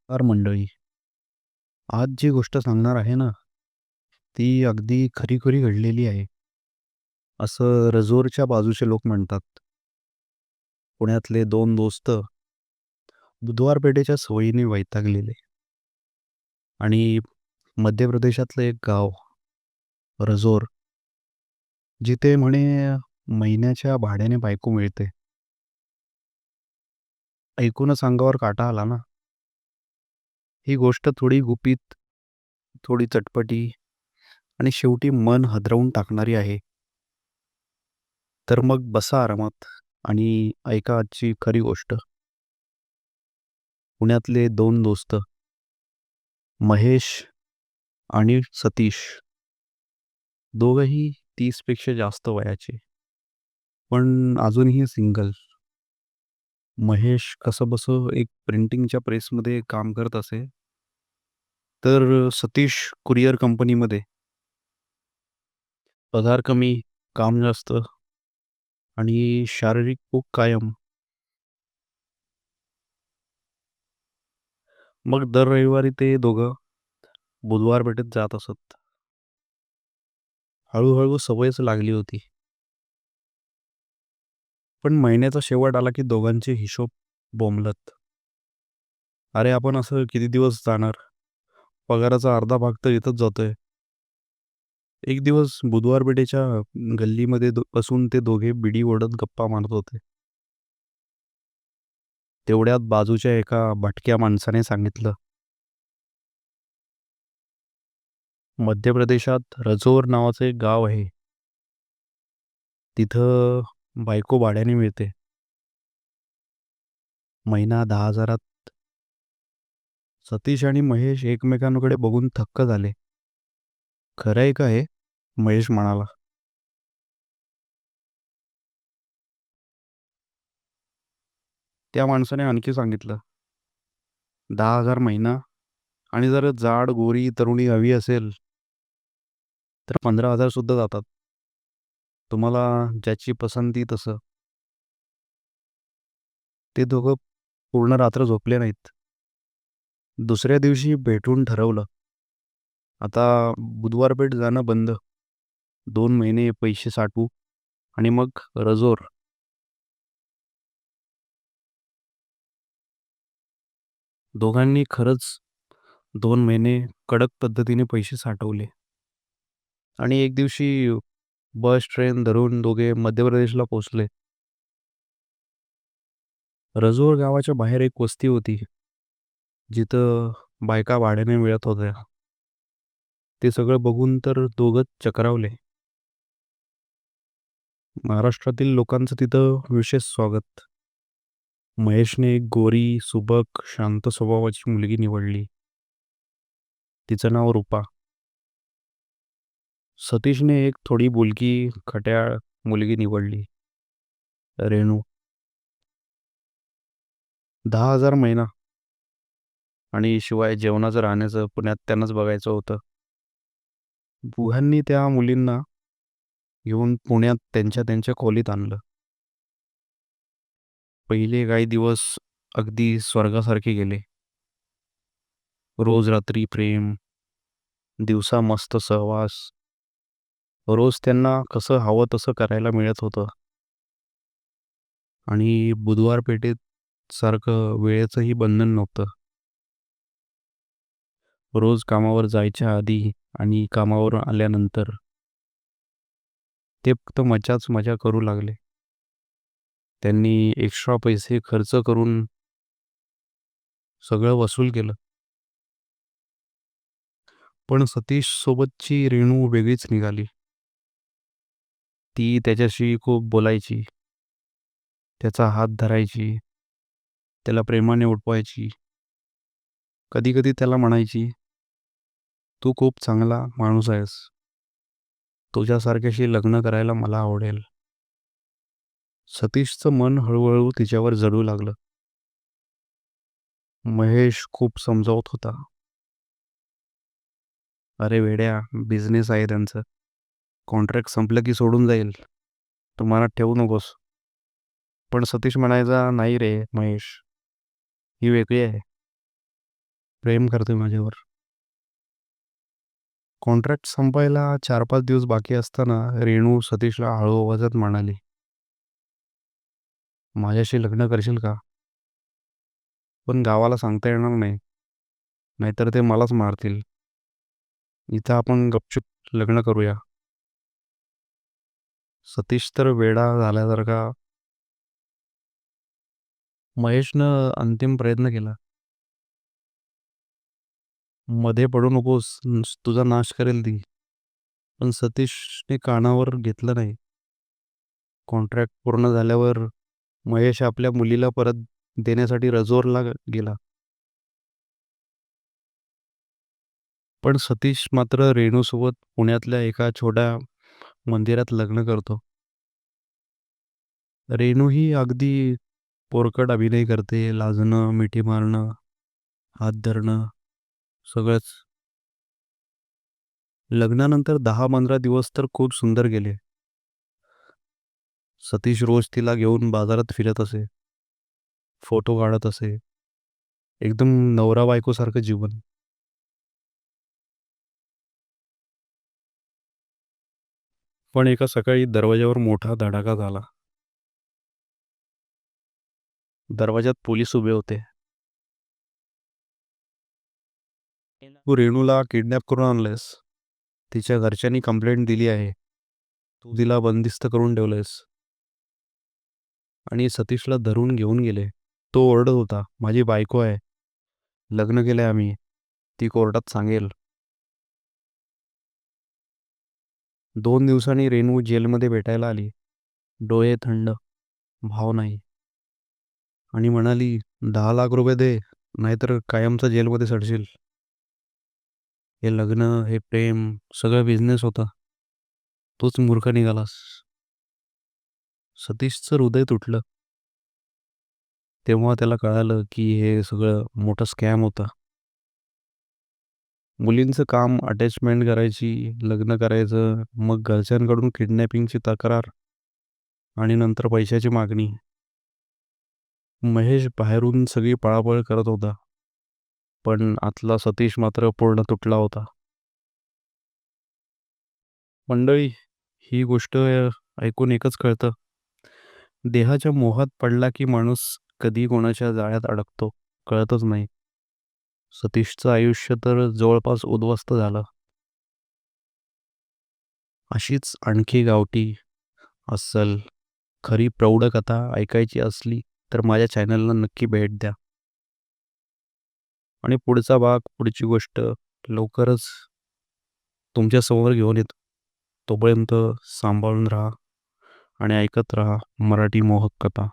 नमस्कार मंडळी. आज जी गोष्ट सांगणार आहे ना, ती अगदी खरी-खुरी घडलेली आहे. असं रजोरच्या बाजूचे लोक म्हणतात. पुण्यातले 2 दोस्त बुधवार पेठेच्या सवयीने वैतागलेले आणि मध्य प्रदेशातलं एक गाव रजोर, जिथे म्हणे महिन्याच्या भाड्याने बायको मिळते. ऐकूनच अंगावर काटा आला ना. ही गोष्ट थोडी गुपित, थोडी चटपटी आणि शेवटी मन हादरवून टाकणारी आहे. तर मग बसा आरामात आणि ऐका आजची खरी गोष्ट. पुण्यातले 2 दोस्त महेश आणि सतीश दोघंही 30 पेक्षा जास्त वयाचे, पण अजूनही सिंगल. महेश कसंबसं एक प्रिंटिंगच्या प्रेसमध्ये काम करत असे, तर सतीश कुरिअर कंपनीमध्ये. पगार कमी, काम जास्त आणि शारीरिक खूप कायम. मग दर रविवारी ते दोघं बुधवार पेठेत जात असत. हळूहळू सवयच लागली होती. पण महिन्याचा शेवट आला की दोघांचे हिशोब बोंबलत. "अरे, आपण असं किती दिवस जाणार? पगाराचा अर्धा भाग तर इथंच जातोय." एक दिवस बुधवार पेठेच्या गल्लीमध्ये बसून ते दोघे बिडी ओढत गप्पा मारत होते. तेवढ्यात बाजूच्या एका भटक्या माणसाने सांगितलं, "मध्य प्रदेशात रजौर नावाचं एक गाव आहे. तिथं बायको भाड्याने मिळते. महिना 10,000त." सतीश आणि महेश एकमेकांकडे बघून थक्क झाले. "खरं आहे का हे?" महेश म्हणाला. त्या माणसाने आणखी सांगितलं, "10,000 महिना आणि जर जाड, गोरी तरुणी हवी असेल, तर 15,000 सुद्धा जातात. तुम्हाला ज्याची पसंती तसं." ते दोघं पूर्ण रात्र झोपले नाहीत. दुसऱ्या दिवशी भेटून ठरवलं, आता बुधवार पेठ जाणं बंद. 2 महिने पैसे साठवू आणि मग रजोर. दोघांनी खरंच 2 महिने कडक पद्धतीने पैसे साठवले आणि एक दिवशी बस, ट्रेन धरून दोघे मध्य प्रदेशला पोहोचले. रजोर गावाच्या बाहेर एक वस्ती होती, जिथं बायका भाड्याने मिळत होत्या. ते सगळं बघून तर दोघंच चक्रावले. महाराष्ट्रातील लोकांचं तिथं विशेष स्वागत. महेशने एक गोरी, सुबक, शांत स्वभावाची मुलगी निवडली. तिचं नाव रूपा. सतीशने एक थोडी बोलकी, खट्याळ मुलगी निवडली, रेणू. 10,000 महिना आणि शिवाय जेवणाचं, राहण्याचं पुण्यात त्यांनाच बघायचं होतं. बुहांनी त्या मुलींना घेऊन पुण्यात त्यांच्या त्यांच्या खोलीत आणलं. पहिले काही दिवस अगदी स्वर्गासारखे गेले. रोज रात्री प्रेम, दिवसा मस्त सहवास. रोज त्यांना कसं हवं तसं करायला मिळत होतं आणि बुधवार पेठेत सारखं वेळेचंही बंधन नव्हतं. रोज कामावर जायच्या आधी आणि कामावरून आल्यानंतर ते फक्त मजाच मजा करू लागले. त्यांनी एक्स्ट्रा पैसे खर्च करून सगळं वसूल केलं. पण सतीश सोबतची रेणू वेगळीच निघाली. ती त्याच्याशी खूप बोलायची, त्याचा हात धरायची, त्याला प्रेमाने उठवायची. कधी-कधी त्याला म्हणायची, "तू खूप चांगला माणूस आहेस. तुझ्यासारख्याशी लग्न करायला मला आवडेल." सतीशचं मन हळूहळू तिच्यावर जडू लागलं. महेश खूप समजावत होता. "अरे वेड्या, बिझनेस आहे त्यांचं. कॉन्ट्रॅक्ट संपलं की सोडून जाईल. तू मनात ठेवू नकोस." पण सतीश म्हणायचा, "नाही रे महेश, ही वेगळी आहे." प्रेम करते माझ्यावर. कॉन्ट्रॅक्ट संपायला 4-5 दिवस बाकी असताना रेणू सतीशला हळू आवाजात म्हणाली, "माझ्याशी लग्न करशील का? पण गावाला सांगता येणार नाही. नाहीतर ते मलाच मारतील. इथं आपण गपचूप लग्न करूया." सतीश तर वेडा झाल्यासारखा. महेशनं अंतिम प्रयत्न केला. "मध्ये पडू नकोस. तुझा नाश करेल ती." पण सतीशने कानावर घेतलं नाही. कॉन्ट्रॅक्ट पूर्ण झाल्यावर महेश आपल्या मुलीला परत देण्यासाठी रजोरला गेला. पण सतीश मात्र रेणूसोबत पुण्यातल्या एका छोट्या मंदिरात लग्न करतो. रेणू ही अगदी पोरकट अभिनय करते. लाजणं, मिठी मारणं, हात धरणं सगळंच. लग्नानंतर 10-15 दिवस तर खूप सुंदर गेले. सतीश रोज तिला घेऊन बाजारात फिरत असे. फोटो काढत असे. एकदम नवरा बायकोसारखं जीवन. पण एका सकाळी दरवाजावर मोठा धडाका झाला. दरवाजात पोलीस उभे होते. "तू रेणूला किडनॅप करून आणलंयस. तिच्या घरच्यांनी कंप्लेंट दिली आहे. तू तिला बंदिस्त करून ठेवलंयस." आणि सतीशला धरून घेऊन गेले. तो ओरडत होता, "माझी बायको आहे. लग्न केलंय आम्ही. ती कोर्टात सांगेल." 2 दिवसांनी रेणू जेलमध्ये भेटायला आली. डोळे थंड, भाव नाही. आणि म्हणाली, "10 लाख रुपये दे, नाहीतर कायमचा जेलमध्ये सडशील." हे लग्न, हे प्रेम, सगळं बिझनेस होता. तूच मूर्ख निघालास. सतीशचं हृदय तुटलं. तेव्हा त्याला कळालं की हे सगळं मोठं स्कॅम होतं. मुलींचं काम अटॅचमेंट करायची, लग्न करायचं, मग घरच्यांकडून किडनॅपिंगची तक्रार आणि नंतर पैशाची मागणी. महेश बाहेरून सगळी पळापळ करत होता. पण आतला सतीश मात्र पूर्ण तुटला होता. मंडळी, ही गोष्ट ऐकून एकच कळतं. देहाच्या मोहात पडला की माणूस कधी कोणाच्या जाळ्यात अडकतो कळतच नाही. सतीशचं आयुष्य तर जवळपास उद्ध्वस्त झालं. अशीच आणखी गावठी, अस्सल, खरी प्रौढ कथा ऐकायची असली तर माझ्या चॅनलला नक्की भेट द्या. आणि पुढचा भाग, पुढची गोष्ट लवकरच तुमच्यासमोर घेऊन येतो. तोपर्यंत सांभाळून राहा आणि ऐकत राहा मराठी मोहक कथा.